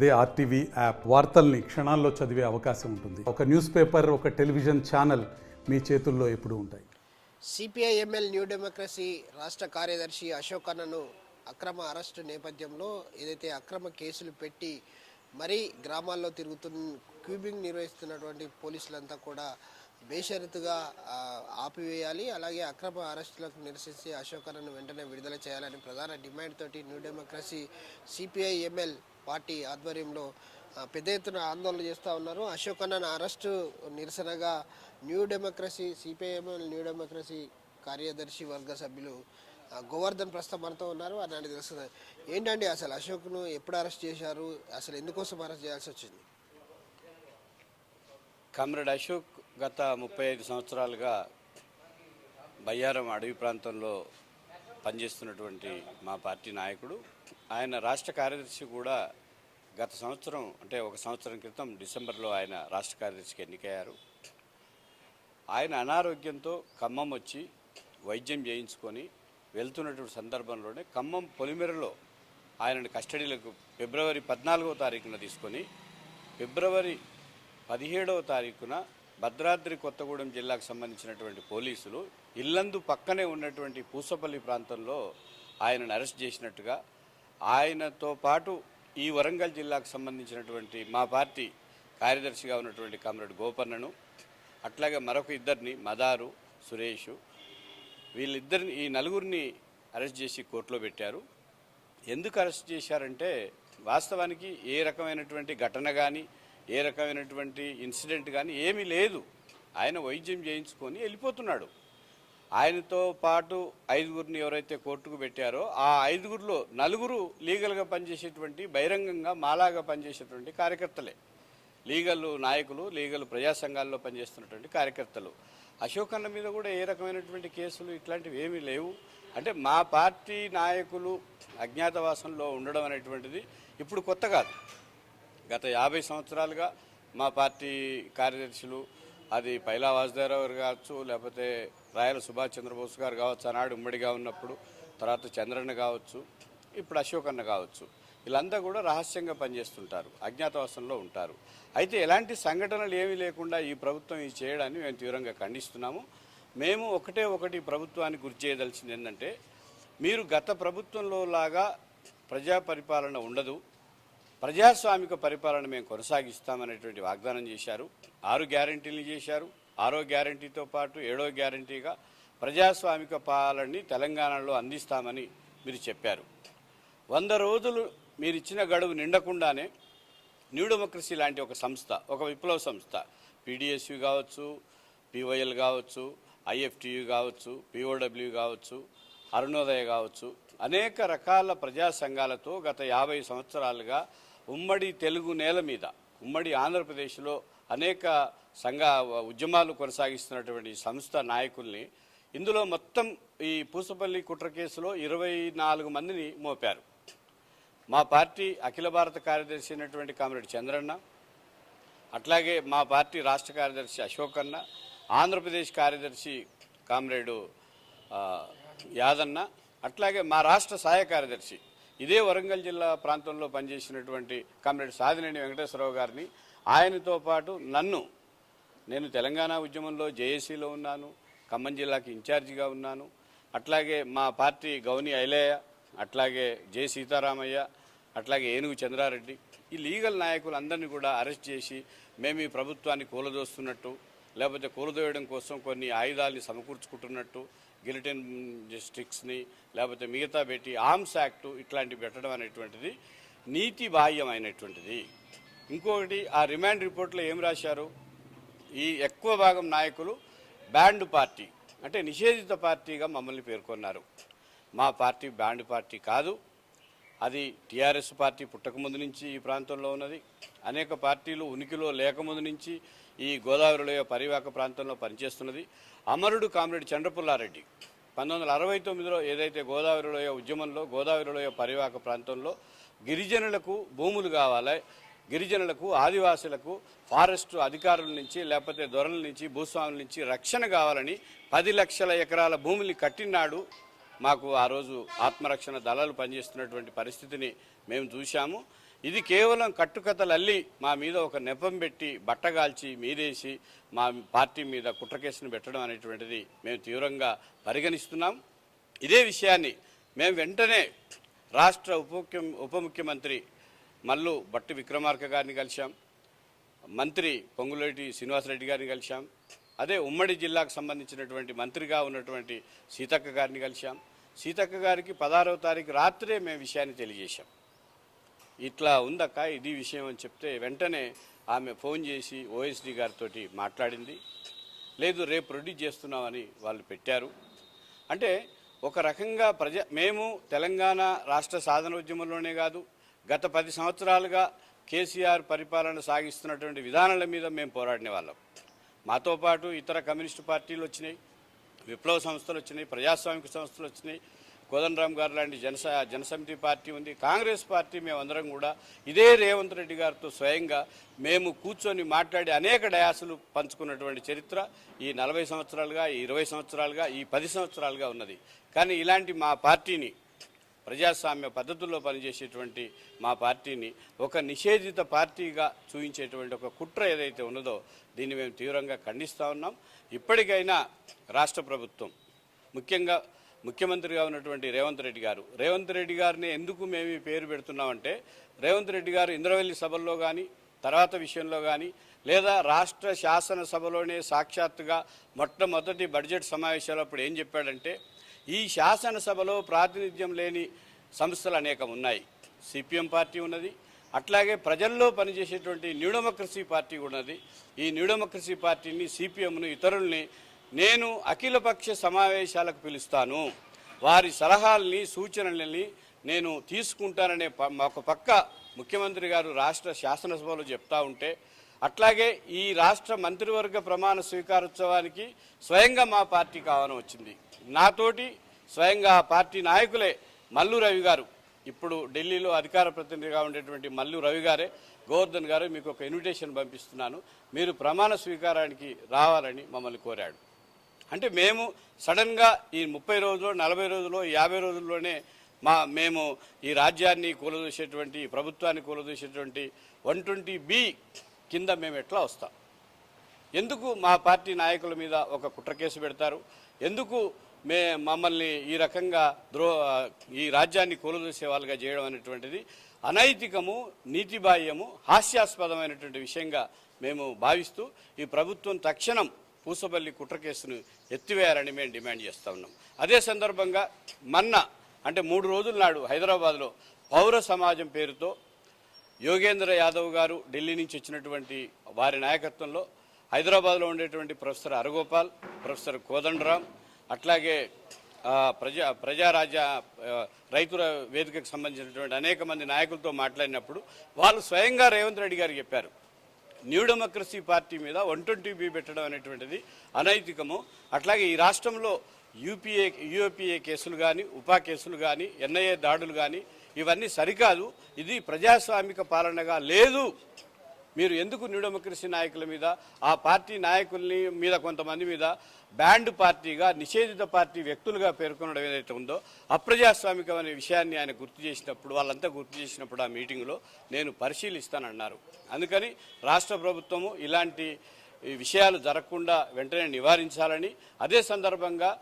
అదే RTV app వార్తల్ని క్షణాల్లో చదివే అవకాశం ఉంటుంది. ఒక న్యూస్ పేపర్, ఒక టెలివిజన్ ఛానల్ మీ చేతుల్లో ఎప్పుడూ ఉంటాయి. సిపిఐ ఎంఎల్ న్యూ డెమోక్రసీ రాష్ట్ర కార్యదర్శి అశోక్ అన్నను అక్రమ అరెస్టు నేపథ్యంలో ఏదైతే అక్రమ కేసులు పెట్టి మరీ గ్రామాల్లో క్యూబింగ్ నిర్వహిస్తున్నటువంటి పోలీసులంతా కూడా బేషరతుగా ఆపివేయాలి, అలాగే అక్రమ అరెస్టులకు నిరసిస్తే అశోక్ అన్నను వెంటనే విడుదల చేయాలని ప్రధాన డిమాండ్ తోటి new democracy CPI ML party ఆధ్వర్యంలో పెద్ద ఎత్తున ఆందోళన చేస్తూ ఉన్నారు. అశోక్ అన్నను అరెస్టు నిరసనగా new democracy CPIML new democracy కార్యదర్శి వర్గ సభ్యులు గోవర్ధన్ ప్రస్తుతం మనతో ఉన్నారు. అలాంటి తెలుస్తుంది. ఏంటండి అసలు అశోక్ను ఎప్పుడు అరెస్ట్ చేశారు, అసలు ఎందుకోసం అరెస్ట్ చేయాల్సి వచ్చింది? కామ్రేడ్ అశోక్ గత 35 సంవత్సరాలుగా బయ్యారం అడవి ప్రాంతంలో పనిచేస్తున్నటువంటి మా పార్టీ నాయకుడు. ఆయన రాష్ట్ర కార్యదర్శి కూడా గత సంవత్సరం, అంటే ఒక సంవత్సరం క్రితం డిసెంబర్లో ఆయన రాష్ట్ర కార్యదర్శికి ఎన్నికయ్యారు. ఆయన అనారోగ్యంతో ఖమ్మం వచ్చి వైద్యం చేయించుకొని వెళ్తున్నటువంటి సందర్భంలోనే ఖమ్మం పొలిమేరలో ఆయనను కస్టడీలకు ఫిబ్రవరి 14వ తారీఖున తీసుకొని ఫిబ్రవరి 17వ తారీఖున భద్రాద్రి కొత్తగూడెం జిల్లాకు సంబంధించినటువంటి పోలీసులు ఇల్లందు పక్కనే ఉన్నటువంటి పూసపల్లి ప్రాంతంలో ఆయనను అరెస్ట్ చేసినట్టుగా, ఆయనతో పాటు ఈ వరంగల్ జిల్లాకు సంబంధించినటువంటి మా పార్టీ కార్యదర్శిగా ఉన్నటువంటి కామ్రేడ్ గోపన్నను, అట్లాగే మరొక ఇద్దరిని మదారు, సురేష్, వీళ్ళిద్దరిని, ఈ నలుగురిని అరెస్ట్ చేసి కోర్టులో పెట్టారు. ఎందుకు అరెస్ట్ చేశారంటే వాస్తవానికి ఏ రకమైనటువంటి ఘటన కానీ ఏ రకమైనటువంటి ఇన్సిడెంట్ కానీ ఏమీ లేదు. ఆయన వైద్యం చేయించుకొని వెళ్ళిపోతున్నాడు. ఆయనతో పాటు 5గురిని ఎవరైతే కోర్టుకు పెట్టారో ఆ 5గురిలో 4 లీగల్గా పనిచేసేటువంటి, బహిరంగంగా మాలాగా పనిచేసేటువంటి కార్యకర్తలే, లీగల్ నాయకులు, లీగల్ ప్రజా సంఘాల్లో పనిచేస్తున్నటువంటి కార్యకర్తలు. అశోక్ అన్న మీద కూడా ఏ రకమైనటువంటి కేసులు ఇట్లాంటివి ఏమీ లేవు. అంటే మా పార్టీ నాయకులు అజ్ఞాతవాసంలో ఉండడం అనేటువంటిది ఇప్పుడు కొత్త కాదు. గత 50 సంవత్సరాలుగా మా పార్టీ కార్యదర్శులు, అది పైలా వాసుదేవరావు గారు కావచ్చు, లేకపోతే రాయల సుభాష్ చంద్రబోస్ గారు కావచ్చు, ఆనాడు ఉమ్మడిగా ఉన్నప్పుడు, తర్వాత చంద్రన్న కావచ్చు, ఇప్పుడు అశోక్ అన్న కావచ్చు, వీళ్ళంతా కూడా రహస్యంగా పనిచేస్తుంటారు, అజ్ఞాతవాసంలో ఉంటారు. అయితే ఎలాంటి సంఘటనలు ఏమీ లేకుండా ఈ ప్రభుత్వం ఇది చేయడాన్ని మేము తీవ్రంగా ఖండిస్తున్నాము. మేము ఒకటి ప్రభుత్వానికి గుర్తు చేయదలిసింది ఏంటంటే, మీరు గత ప్రభుత్వంలో లాగా ప్రజా పరిపాలన ఉండదు, ప్రజాస్వామిక పరిపాలన మేము కొనసాగిస్తామనేటువంటి వాగ్దానం చేశారు. 6 గ్యారంటీలు చేశారు. 6వ గ్యారంటీతో పాటు 7వ గ్యారంటీగా ప్రజాస్వామిక పాలనని తెలంగాణలో అందిస్తామని మీరు చెప్పారు. 100 రోజులు మీరు ఇచ్చిన గడువు నిండకుండానే న్యూ డెమోక్రసీ లాంటి ఒక సంస్థ, ఒక విప్లవ సంస్థ, పీడిఎస్యు కావచ్చు, పివైఎల్ కావచ్చు, ఐఎఫ్టియు కావచ్చు, పిఓడబ్ల్యూ కావచ్చు, అరుణోదయ కావచ్చు, అనేక రకాల ప్రజా సంఘాలతో గత 50 సంవత్సరాలుగా ఉమ్మడి తెలుగు నేల మీద, ఉమ్మడి ఆంధ్రప్రదేశ్లో అనేక ఉద్యమాలు కొనసాగిస్తున్నటువంటి సంస్థ నాయకుల్ని, ఇందులో మొత్తం ఈ పూసపల్లి కుట్ర కేసులో 24 మందిని మోపారు. మా పార్టీ అఖిల భారత కార్యదర్శి అయినటువంటి కామ్రేడ్ చంద్రన్న, అట్లాగే మా పార్టీ రాష్ట్ర కార్యదర్శి అశోక్ అన్న, ఆంధ్రప్రదేశ్ కార్యదర్శి కామ్రేడు యాదన్న, అట్లాగే మా రాష్ట్ర సహాయ కార్యదర్శి ఇదే వరంగల్ జిల్లా ప్రాంతంలో పనిచేసినటువంటి కామ్రేడ్ సాదినేని వెంకటేశ్వరరావు గారిని, ఆయనతో పాటు నేను తెలంగాణ ఉద్యమంలో జేఏసీలో ఉన్నాను, ఖమ్మం జిల్లాకి ఇన్ఛార్జిగా ఉన్నాను, అట్లాగే మా పార్టీ గౌని ఐలయ్య, అట్లాగే జె సీతారామయ్య, అట్లాగే ఏనుగు చంద్రారెడ్డి, ఈ లీగల్ నాయకులందరినీ కూడా అరెస్ట్ చేసి మేము ఈ ప్రభుత్వాన్ని కూలదోస్తున్నట్టు, లేకపోతే కూలదోయడం కోసం కొన్ని ఆయుధాలని సమకూర్చుకుంటున్నట్టు, గిలిటిన్ స్టిక్స్ని లేకపోతే మిగతా పెట్టి ఆర్మ్స్ యాక్టు ఇట్లాంటివి పెట్టడం అనేటువంటిది నీతి బాహ్యమైనటువంటిది. ఇంకొకటి, ఆ రిమాండ్ రిపోర్ట్లో ఏం రాశారు, ఈ ఎక్కువ భాగం నాయకులు బ్యాండ్ పార్టీ, అంటే నిషేధిత పార్టీగా మమ్మల్ని పేర్కొన్నారు. మా పార్టీ బ్యాండ్ పార్టీ కాదు, అది టీఆర్ఎస్ పార్టీ పుట్టకముందు నుంచి ఈ ప్రాంతంలో ఉన్నది. అనేక పార్టీలు ఉనికిలో లేకముందు నుంచి ఈ గోదావరిలోయ పరివాహక ప్రాంతంలో పనిచేస్తున్నది. అమరుడు కామ్రేడ్ చంద్రపుల్లారెడ్డి 1969లో ఏదైతే గోదావరిలోయ ఉద్యమంలో, గోదావరిలోయ పరివాహక ప్రాంతంలో గిరిజనులకు భూములు కావాలి, గిరిజనులకు, ఆదివాసులకు ఫారెస్ట్ అధికారుల నుంచి లేకపోతే దొరల నుంచి, భూస్వాముల నుంచి రక్షణ కావాలని 10 లక్షల ఎకరాల భూముల్ని కట్టినాడు. మాకు ఆ రోజు ఆత్మరక్షణ దళాలు పనిచేస్తున్నటువంటి పరిస్థితిని మేము చూశాము. ఇది కేవలం కట్టుకథలు అల్లి మా మీద ఒక నెపం పెట్టి బట్టగాల్చి మీదేసి మా పార్టీ మీద కుట్ర కేసును పెట్టడం అనేటువంటిది మేము తీవ్రంగా పరిగణిస్తున్నాం. ఇదే విషయాన్ని మేము వెంటనే రాష్ట్ర ఉప ముఖ్యమంత్రి మల్లు భట్టి విక్రమార్క గారిని కలిశాం, మంత్రి పొంగులేటి శ్రీనివాసరెడ్డి గారిని కలిశాం, అదే ఉమ్మడి జిల్లాకు సంబంధించినటువంటి మంత్రిగా ఉన్నటువంటి సీతక్క గారిని కలిశాం. సీతక్క గారికి 16వ తారీఖు రాత్రే మేము విషయాన్ని తెలియజేశాం. ఇట్లా ఉందక్క ఇది విషయం అని చెప్తే వెంటనే ఆమె ఫోన్ చేసి ఓఎస్డీ గారితో మాట్లాడింది. లేదు రేపు ప్రొడ్యూస్ చేస్తున్నామని వాళ్ళు పెట్టారు. అంటే ఒక రకంగా మేము తెలంగాణ రాష్ట్ర సాధన ఉద్యమంలోనే కాదు, గత 10 సంవత్సరాలుగా కేసీఆర్ పరిపాలన సాగిస్తున్నటువంటి విధానాల మీద మేము పోరాడిన వాళ్ళం. మాతో పాటు ఇతర కమ్యూనిస్టు పార్టీలు వచ్చినాయి, విప్లవ సంస్థలు వచ్చినాయి, ప్రజాస్వామిక సంస్థలు వచ్చినాయి, కోదండరామ్ గారు లాంటి జనసమితి పార్టీ ఉంది, కాంగ్రెస్ పార్టీ. మేమందరం కూడా ఇదే రేవంత్ రెడ్డి గారితో స్వయంగా మేము కూర్చొని మాట్లాడి అనేక డయాసులు పంచుకున్నటువంటి చరిత్ర ఈ 40 సంవత్సరాలుగా, ఈ 20 సంవత్సరాలుగా, ఈ 10 సంవత్సరాలుగా ఉన్నది. కానీ ఇలాంటి మా పార్టీని, ప్రజాస్వామ్య పద్ధతుల్లో పనిచేసేటువంటి మా పార్టీని ఒక నిషేధిత పార్టీగా చూపించేటువంటి ఒక కుట్ర ఏదైతే ఉన్నదో దీన్ని మేము తీవ్రంగా ఖండిస్తూ ఉన్నాం. ఇప్పటికైనా రాష్ట్ర ప్రభుత్వం, ముఖ్యంగా ముఖ్యమంత్రిగా ఉన్నటువంటి రేవంత్ రెడ్డి గారిని ఎందుకు మేము ఈ పేరు పెడుతున్నామంటే, రేవంత్ రెడ్డి గారు ఇంద్రవెల్లి సభల్లో కానీ తర్వాత విషయంలో కానీ లేదా రాష్ట్ర శాసనసభలోనే సాక్షాత్తుగా మొట్టమొదటి బడ్జెట్ సమావేశాలప్పుడు ఏం చెప్పాడంటే, ఈ శాసనసభలో ప్రాతినిధ్యం లేని సంస్థలు అనేకం ఉన్నాయి. సిపిఎం పార్టీ ఉన్నది, అట్లాగే ప్రజల్లో పనిచేసేటువంటి న్యూ డెమోక్రసీ పార్టీ ఉన్నది. ఈ న్యూ డెమోక్రసీ పార్టీని, సిపిఎంను, ఇతరుల్ని నేను అఖిలపక్ష సమావేశాలకు పిలుస్తాను, వారి సలహాలని సూచనలని నేను తీసుకుంటాననే ఒక పక్క ముఖ్యమంత్రి గారు రాష్ట్ర శాసనసభలో చెప్తా ఉంటే, అట్లాగే ఈ రాష్ట్ర మంత్రివర్గ ప్రమాణ స్వీకారోత్సవానికి స్వయంగా మా పార్టీకి ఆహ్వానం వచ్చింది. నాతోటి స్వయంగా ఆ పార్టీ నాయకులే మల్లు రవి గారు, ఇప్పుడు ఢిల్లీలో అధికార ప్రతినిధిగా ఉండేటువంటి మల్లు రవి గారే, గోవర్ధన్ గారు మీకు ఒక ఇన్విటేషన్ పంపిస్తున్నాను, మీరు ప్రమాణ స్వీకారానికి రావాలని మమ్మల్ని కోరాడు. అంటే మేము సడన్గా ఈ 30 రోజులు, 40 రోజులు, 50 రోజుల్లోనే మేము ఈ రాజ్యాన్ని కూలదోసేటువంటి, ప్రభుత్వాన్ని కూలదోసేటువంటి 120B కింద మేము ఎట్లా వస్తాం? ఎందుకు మా పార్టీ నాయకుల మీద ఒక కుట్ర కేసు పెడతారు? ఎందుకు మమ్మల్ని ఈ రకంగా ఈ రాజ్యాన్ని కూలదోసే వాళ్ళుగా చేయడం అనేటువంటిది అనైతికము, నీతిబాహ్యము, హాస్యాస్పదమైనటువంటి విషయంగా మేము భావిస్తూ ఈ ప్రభుత్వం తక్షణం పూసపల్లి కుట్ర కేసును ఎత్తివేయాలని మేము డిమాండ్ చేస్తూ ఉన్నాం. అదే సందర్భంగా అంటే 3 రోజుల నాడు హైదరాబాద్లో పౌర సమాజం పేరుతో యోగేంద్ర యాదవ్ గారు ఢిల్లీ నుంచి వచ్చినటువంటి వారి నాయకత్వంలో హైదరాబాద్లో ఉండేటువంటి ప్రొఫెసర్ అరగోపాల్, ప్రొఫెసర్ కోదండరామ్, అట్లాగే ప్రజారాజ్య రైతుల వేదికకు సంబంధించినటువంటి అనేక మంది నాయకులతో మాట్లాడినప్పుడు వాళ్ళు స్వయంగా రేవంత్ రెడ్డి గారు చెప్పారు, న్యూ డెమోక్రసీ పార్టీ మీద 120B పెట్టడం అనేటువంటిది అనైతికము. అట్లాగే ఈ రాష్ట్రంలో యూఏపీఏ కేసులు కానీ, ఉపా కేసులు కానీ, ఎన్ఐఏ దాడులు కానీ ఇవన్నీ సరికాదు, ఇది ప్రజాస్వామిక పాలనగా లేదు. మీరు ఎందుకు న్యూ డెమోక్రసీ నాయకుల మీద, ఆ పార్టీ నాయకుల్ని మీద, కొంతమంది మీద బ్యాండ్ పార్టీగా, నిషేధిత పార్టీ వ్యక్తులుగా పేర్కొనడం ఏదైతే ఉందో అప్రజాస్వామికం అనే విషయాన్ని ఆయన గుర్తు చేసినప్పుడు, వాళ్ళంతా గుర్తు చేసినప్పుడు ఆ మీటింగ్లో నేను పరిశీలిస్తానన్నారు. అందుకని రాష్ట్ర ప్రభుత్వము ఇలాంటి విషయాలు జరగకుండా వెంటనే నివారించాలని, అదే సందర్భంగా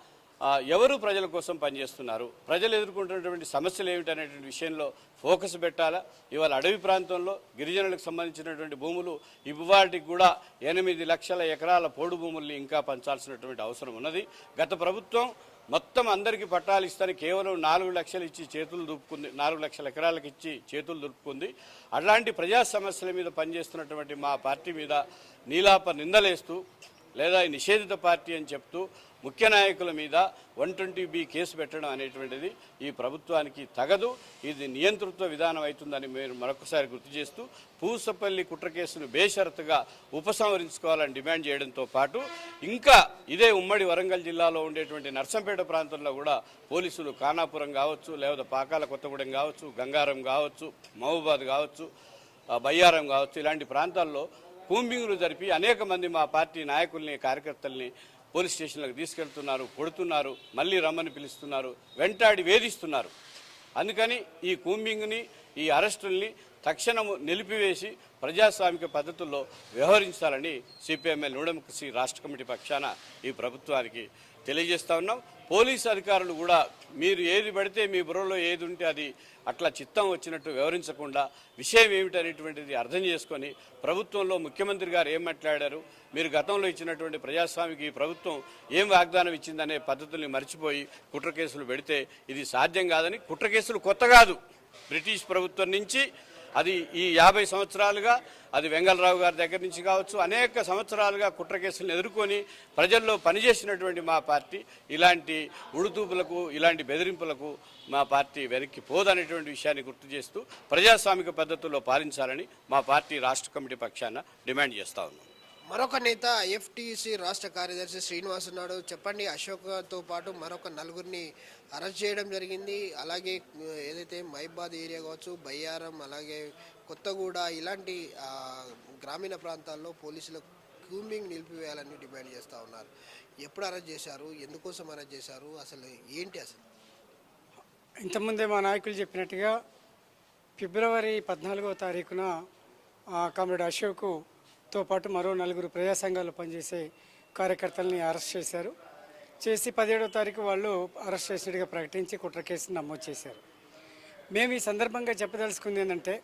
ఎవరు ప్రజల కోసం పనిచేస్తున్నారు, ప్రజలు ఎదుర్కొంటున్నటువంటి సమస్యలు ఏమిటనేటువంటి విషయంలో ఫోకస్ పెట్టాలా. ఇవాళ అడవి ప్రాంతంలో గిరిజనులకు సంబంధించినటువంటి భూములు ఇవాటికి కూడా 8 లక్షల ఎకరాల పోడు భూముల్ని ఇంకా పంచాల్సినటువంటి అవసరం ఉన్నది. గత ప్రభుత్వం మొత్తం అందరికీ పట్టాలు ఇస్తాను కేవలం 4 లక్షలు ఇచ్చి చేతులు దులుపుకుంది, 4 లక్షల ఎకరాలకు ఇచ్చి చేతులు దులుపుకుంది. అలాంటి ప్రజా సమస్యల మీద పనిచేస్తున్నటువంటి మా పార్టీ మీద నీలాప నిందలేస్తూ లేదా నిషేధిత పార్టీ అని చెప్తూ ముఖ్య నాయకుల మీద 120B కేసు పెట్టడం అనేటువంటిది ఈ ప్రభుత్వానికి తగదు. ఇది నియంతృత్వ విధానం అవుతుందని మేము మరొకసారి గుర్తు చేస్తూ పూసపల్లి కుట్ర కేసును బేషరతుగా ఉపసంహరించుకోవాలని డిమాండ్ చేయడంతో పాటు ఇంకా ఇదే ఉమ్మడి వరంగల్ జిల్లాలో ఉండేటువంటి నర్సంపేట ప్రాంతంలో కూడా పోలీసులు ఖానాపురం కావచ్చు, లేదా పాకాల కొత్తగూడెం కావచ్చు, గంగారం కావచ్చు, మహబూబాద్ కావచ్చు, బయ్యారం కావచ్చు, ఇలాంటి ప్రాంతాల్లో కూంబింగ్లు జరిపి అనేక మంది మా పార్టీ నాయకుల్ని, కార్యకర్తల్ని పోలీస్ స్టేషన్లకు తీసుకెళ్తున్నారు, కొడుతున్నారు, మళ్ళీ రమ్మని పిలుస్తున్నారు, వెంటాడి వేధిస్తున్నారు. అందుకని ఈ కూంబింగ్ని, ఈ అరెస్టుల్ని తక్షణము నిలిపివేసి ప్రజాస్వామిక పద్ధతుల్లో వ్యవహరించాలని సిపిఎంఎల్ న్యూ డెమోక్రసీ రాష్ట్ర కమిటీ పక్షాన ఈ ప్రభుత్వానికి తెలియజేస్తా ఉన్నాం. పోలీసు అధికారులు కూడా మీరు ఏది పడితే మీ బుర్రలో ఏది ఉంటే అది అట్లా చిత్తం వచ్చినట్టు వివరించకుండా విషయం ఏమిటనేటువంటిది అర్థం చేసుకొని ప్రభుత్వంలో ముఖ్యమంత్రి గారు ఏం మాట్లాడారు, మీరు గతంలో ఇచ్చినటువంటి ప్రజాస్వామికి ఈ ప్రభుత్వం ఏం వాగ్దానం ఇచ్చిందనే పద్ధతుల్ని మర్చిపోయి కుట్ర కేసులు పెడితే ఇది సాధ్యం కాదని. కుట్ర కేసులు కొత్త కాదు, బ్రిటిష్ ప్రభుత్వం నుంచి అది ఈ 50 సంవత్సరాలుగా అది వెంగళరావు గారి దగ్గర నుంచి కావచ్చు అనేక సంవత్సరాలుగా కుట్ర కేసులను ఎదుర్కొని ప్రజల్లో పనిచేసినటువంటి మా పార్టీ ఇలాంటి ఉడుతూపులకు ఇలాంటి బెదిరింపులకు మా పార్టీ వెనక్కి పోదనేటువంటి విషయాన్ని గుర్తు చేస్తూ ప్రజాస్వామిక పద్ధతుల్లో పాలించాలని మా పార్టీ రాష్ట్ర కమిటీ పక్షాన డిమాండ్ చేస్తా ఉన్నాం. మరొక నేత ఎఫ్టీసీ రాష్ట్ర కార్యదర్శి శ్రీనివాస్ ఉన్నాడు. చెప్పండి, అశోక్తో పాటు మరొక నలుగురిని అరెస్ట్ చేయడం జరిగింది. అలాగే ఏదైతే మైబాద్ ఏరియా కావచ్చు, బయ్యారం, అలాగే కొత్తగూడ ఇలాంటి గ్రామీణ ప్రాంతాల్లో పోలీసులు కూంబింగ్ నిలిపివేయాలని డిమాండ్ చేస్తూ ఉన్నారు. ఎప్పుడు అరెస్ట్ చేశారు, ఎందుకోసం అరెస్ట్ చేశారు, అసలు ఏంటి అసలు? ఇంతకుముందే మా నాయకులు చెప్పినట్టుగా ఫిబ్రవరి 14వ తారీఖున కామ్రేడ్ అశోక్తో పాటు మరో 4 ప్రజా సంఘాల్లో పనిచేసే కార్యకర్తల్ని అరెస్ట్ చేశారు. చేసి 17వ తారీఖు వాళ్ళు అరెస్ట్ చేసినట్టుగా ప్రకటించి కుట్ర కేసును నమోదు చేశారు. మేము ఈ సందర్భంగా చెప్పదలుచుకుంది ఏంటంటే,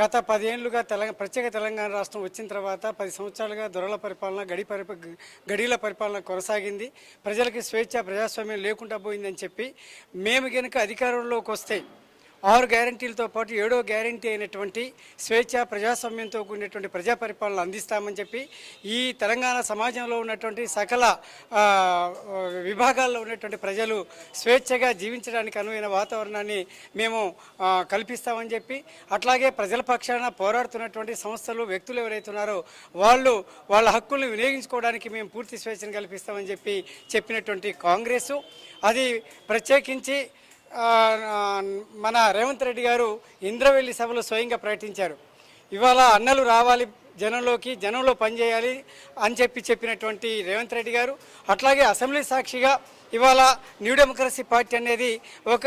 గత 10 ఏళ్లుగా ప్రత్యేక తెలంగాణ రాష్ట్రం వచ్చిన తర్వాత 10 సంవత్సరాలుగా దొరల పరిపాలన గడిల పరిపాలన కొనసాగింది. ప్రజలకి స్వేచ్ఛ ప్రజాస్వామ్యం లేకుండా పోయిందని చెప్పి మేము కనుక అధికారంలోకి వస్తే 6 గ్యారంటీలతో పాటు 7వ గ్యారంటీ అయినటువంటి స్వేచ్ఛ ప్రజాస్వామ్యంతో కూడినటువంటి ప్రజా పరిపాలన అందిస్తామని చెప్పి ఈ తెలంగాణ సమాజంలో ఉన్నటువంటి సకల విభాగాల్లో ఉన్నటువంటి ప్రజలు స్వేచ్ఛగా జీవించడానికి అనువైన వాతావరణాన్ని మేము కల్పిస్తామని చెప్పి, అట్లాగే ప్రజల పక్షాన పోరాడుతున్నటువంటి సంస్థలు వ్యక్తులు ఎవరైతే ఉన్నారో వాళ్ళ హక్కులను వినియోగించుకోవడానికి మేము పూర్తి స్వేచ్ఛను కల్పిస్తామని చెప్పినటువంటి కాంగ్రెసు అది ప్రత్యేకించి మన రేవంత్ రెడ్డి గారు ఇంద్రవెల్లి సభలో స్వయంగా ప్రకటించారు. ఇవాళ అన్నలు రావాలి జనంలో పనిచేయాలి అని చెప్పినటువంటి రేవంత్ రెడ్డి గారు, అట్లాగే అసెంబ్లీ సాక్షిగా ఇవాళ న్యూ డెమోక్రసీ పార్టీ అనేది ఒక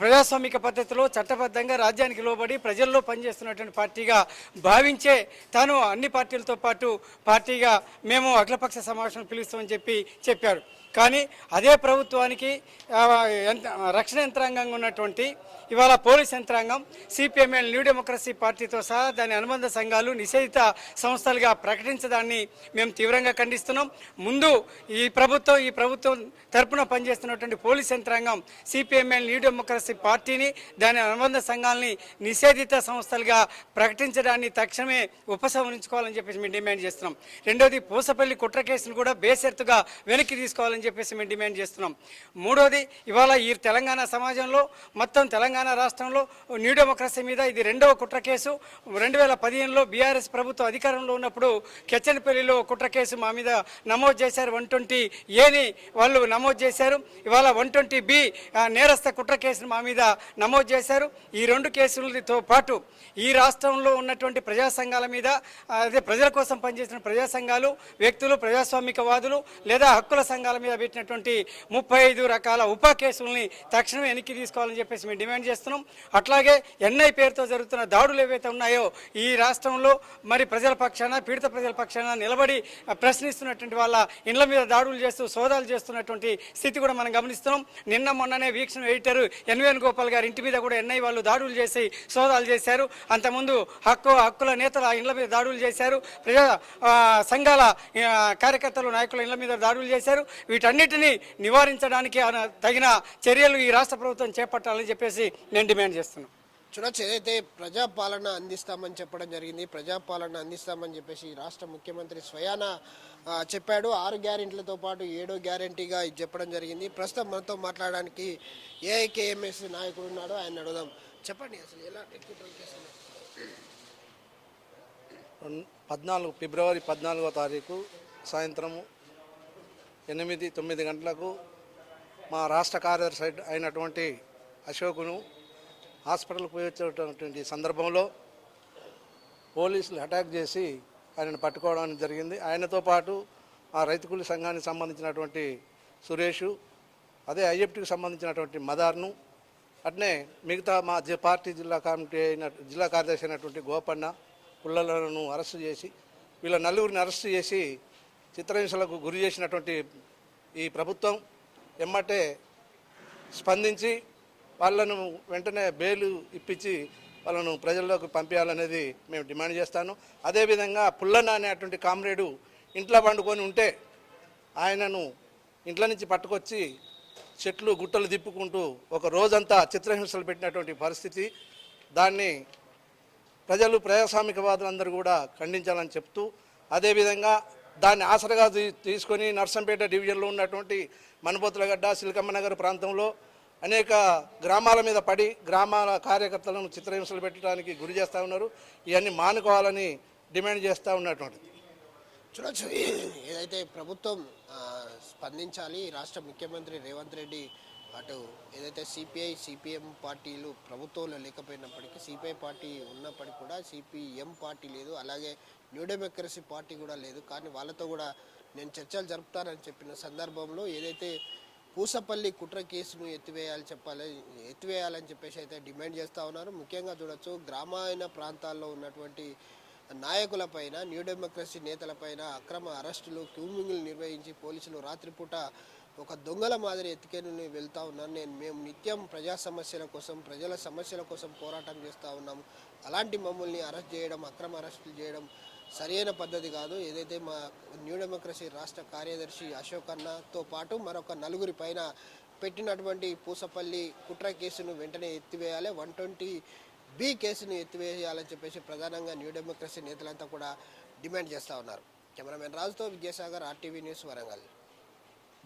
ప్రజాస్వామిక పద్ధతిలో చట్టబద్ధంగా రాజ్యానికి లోబడి ప్రజల్లో పనిచేస్తున్నటువంటి పార్టీగా భావించే తాను అన్ని పార్టీలతో పాటు పార్టీగా మేము అఖిలపక్ష సమావేశం పిలుస్తామని చెప్పారు. కానీ అదే ప్రభుత్వానికి రక్షణ యంత్రాంగంగా ఉన్నటువంటి ఇవాళ పోలీస్ యంత్రాంగం సిపిఎంఎల్ న్యూ డెమోక్రసీ పార్టీతో సహా దాని అనుబంధ సంఘాలు నిషేధిత సంస్థలుగా ప్రకటించడాన్ని మేము తీవ్రంగా ఖండిస్తున్నాం. ముందు ఈ ప్రభుత్వం తరపున పనిచేస్తున్నటువంటి పోలీస్ యంత్రాంగం సిపిఎంఎల్ న్యూ డెమోక్రసీ పార్టీని దాని అనుబంధ సంఘాలని నిషేధిత సంస్థలుగా ప్రకటించడాన్ని తక్షణమే ఉపసంహరించుకోవాలని చెప్పేసి మేము డిమాండ్ చేస్తున్నాం. రెండోది, పూసపల్లి కుట్ర కేసును కూడా బేషరతుగా వెనక్కి తీసుకోవాలని చెప్పేసి మేము డిమాండ్ చేస్తున్నాం. మూడోది, ఇవాళ ఈ తెలంగాణ సమాజంలో మొత్తం తెలంగాణ రాష్ట్రంలో న్యూ డెమోక్రసీ మీద ఇది 2వ కుట్ర కేసు. 2015లో బీఆర్ఎస్ ప్రభుత్వం అధికారంలో ఉన్నప్పుడు కెచ్చనపల్లిలో కుట్ర కేసు మా మీద నమోదు చేశారు. 120A వాళ్ళు నమోదు చేశారు. ఇవాళ 120B నేరస్థ కుట్ర కేసును మా మీద నమోదు చేశారు. ఈ 2 కేసులతో పాటు ఈ రాష్ట్రంలో ఉన్నటువంటి ప్రజా సంఘాల మీద, అదే ప్రజల కోసం పనిచేసిన ప్రజా సంఘాలు, వ్యక్తులు, ప్రజాస్వామికవాదులు లేదా హక్కుల సంఘాల మీద పెట్టినటువంటి 35 రకాల ఉప కేసుల్ని తక్షణమే వెనక్కి తీసుకోవాలని చెప్పేసి మేము డిమాండ్ చేస్తున్నాం. అట్లాగే ఎన్ఐ పేరుతో జరుగుతున్న దాడులు ఏవైతే ఉన్నాయో ఈ రాష్ట్రంలో మరి ప్రజల పక్షాన, పీడిత ప్రజల పక్షాన నిలబడి ప్రశ్నిస్తున్నటువంటి వాళ్ళ ఇండ్ల మీద దాడులు చేస్తూ సోదాలు చేస్తున్నటువంటి స్థితి కూడా మనం గమనిస్తున్నాం. నిన్న మొన్ననే వీక్షణ ఎడిటర్ ఎన్వేన్ గోపాల్ గారి ఇంటి మీద కూడా ఎన్ఐ వాళ్ళు దాడులు చేసి సోదాలు చేశారు. అంతకుముందు హక్కుల నేతల ఇండ్ల మీద దాడులు చేశారు. ప్రజా సంఘాల కార్యకర్తలు, నాయకుల ఇండ్ల మీద దాడులు చేశారు. వీటన్నిటినీ నివారించడానికి తగిన చర్యలు ఈ రాష్ట్ర ప్రభుత్వం చేపట్టాలని చెప్పేసి నేను డిమాండ్ చేస్తున్నాను. చూడొచ్చు, ఏదైతే ప్రజాపాలన అందిస్తామని చెప్పడం జరిగింది, ప్రజాపాలన అందిస్తామని చెప్పేసి రాష్ట్ర ముఖ్యమంత్రి స్వయాన చెప్పాడు. 6 గ్యారెంటీలతో పాటు 7వ గ్యారెంటీగా ఇది చెప్పడం జరిగింది. ప్రస్తుతం మనతో మాట్లాడడానికి ఏఐకేఎంఎస్ నాయకుడు ఉన్నాడు, ఆయన అడుగుదాం. చెప్పండి, అసలు ఎలా ఫిబ్రవరి 14వ తారీఖు సాయంత్రము 8-9 గంటలకు మా రాష్ట్ర కార్యదర్శి అయినటువంటి అశోకును హాస్పిటల్కి పోయి వచ్చేటటువంటి సందర్భంలో పోలీసులు అటాక్ చేసి ఆయనను పట్టుకోవడం జరిగింది. ఆయనతో పాటు ఆ రైతు కూలీ సంఘానికి సంబంధించినటువంటి సురేషు, అదే ఐఎఫ్టీకి సంబంధించినటువంటి మదార్ను, అట్నే మిగతా మా పార్టీ జిల్లా కమిటీ జిల్లా కార్యదర్శి అయినటువంటి గోపన్న పుల్లలను అరెస్టు చేసి వీళ్ళ నలుగురిని అరెస్టు చేసి చిత్రహింసలకు గురి చేసినటువంటి ఈ ప్రభుత్వం ఎమ్మటే స్పందించి వాళ్ళను వెంటనే బెయిల్ ఇప్పించి వాళ్ళను ప్రజల్లోకి పంపించాలనేది మేము డిమాండ్ చేస్తాను. అదేవిధంగా పుల్లన్న అనేటువంటి కామ్రేడు ఇంట్లో పండుకొని ఉంటే ఆయనను ఇంట్లో నుంచి పట్టుకొచ్చి చెట్లు గుట్టలు తిప్పుకుంటూ ఒక రోజంతా చిత్రహింసలు పెట్టినటువంటి పరిస్థితి. దాన్ని ప్రజలు ప్రజాస్వామికవాదులందరూ కూడా ఖండించాలని చెప్తూ, అదేవిధంగా దాన్ని ఆసరగా తీసుకొని నర్సంపేట డివిజన్లో ఉన్నటువంటి మనుబోతులగడ్డ సిల్కమ్మనగర్ ప్రాంతంలో అనేక గ్రామాల మీద పడి గ్రామాల కార్యకర్తలను చిత్రహింసలు పెట్టడానికి గురి చేస్తూ ఉన్నారు. ఇవన్నీ మానుకోవాలని డిమాండ్ చేస్తూ ఉన్నటువంటిది. చూడొచ్చు ఏదైతే ప్రభుత్వం స్పందించాలి. రాష్ట్ర ముఖ్యమంత్రి రేవంత్ రెడ్డి అటు ఏదైతే సిపిఐ సిపిఎం పార్టీలు ప్రభుత్వంలో లేకపోయినప్పటికీ సిపిఐ పార్టీ ఉన్నప్పటికీ కూడా సిపిఎం పార్టీ లేదు, అలాగే న్యూ డెమోక్రసీ పార్టీ కూడా లేదు. కానీ వాళ్ళతో కూడా నేను చర్చలు జరుపుతానని చెప్పిన సందర్భంలో ఏదైతే పూసపల్లి కుట్ర కేసును ఎత్తివేయాలని చెప్పేసి అయితే డిమాండ్ చేస్తూ ఉన్నారు. ముఖ్యంగా చూడొచ్చు గ్రామీణ ప్రాంతాల్లో ఉన్నటువంటి నాయకులపైన న్యూ డెమోక్రసీ నేతలపైన అక్రమ అరెస్టులు క్యూమింగ్లు నిర్వహించి పోలీసులు రాత్రిపూట ఒక దొంగల మాదిరి ఎత్తుకెళ్ళి వెళ్తూ ఉన్నారు. మేము నిత్యం ప్రజా సమస్యల కోసం ప్రజల సమస్యల కోసం పోరాటం చేస్తూ ఉన్నాం. అలాంటి మమ్మల్ని అరెస్ట్ చేయడం, అక్రమ అరెస్టులు చేయడం సరైన పద్ధతి కాదు. ఏదైతే మా న్యూ డెమోక్రసీ రాష్ట్ర కార్యదర్శి అశోక్ అన్నతో పాటు మరొక నలుగురి పైన పెట్టినటువంటి పూసపల్లి కుట్ర కేసును వెంటనే ఎత్తివేయాలి, 120B కేసును ఎత్తివేయాలని చెప్పేసి ప్రధానంగా న్యూ డెమోక్రసీ నేతలంతా కూడా డిమాండ్ చేస్తూ ఉన్నారు. కెమెరామెన్ రాజుతో విద్యాసాగర్, RTV న్యూస్, వరంగల్.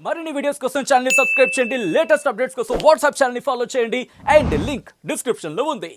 మరిన్ని వీడియోస్ కోసం ఛానల్ ని సబ్స్క్రైబ్ చేయండి. లేటెస్ట్ అప్డేట్స్ కోసం వాట్సాప్ ఛానల్ ని ఫాలో చేయండి. అండ్ లింక్ డిస్క్రిప్షన్ లో ఉంది.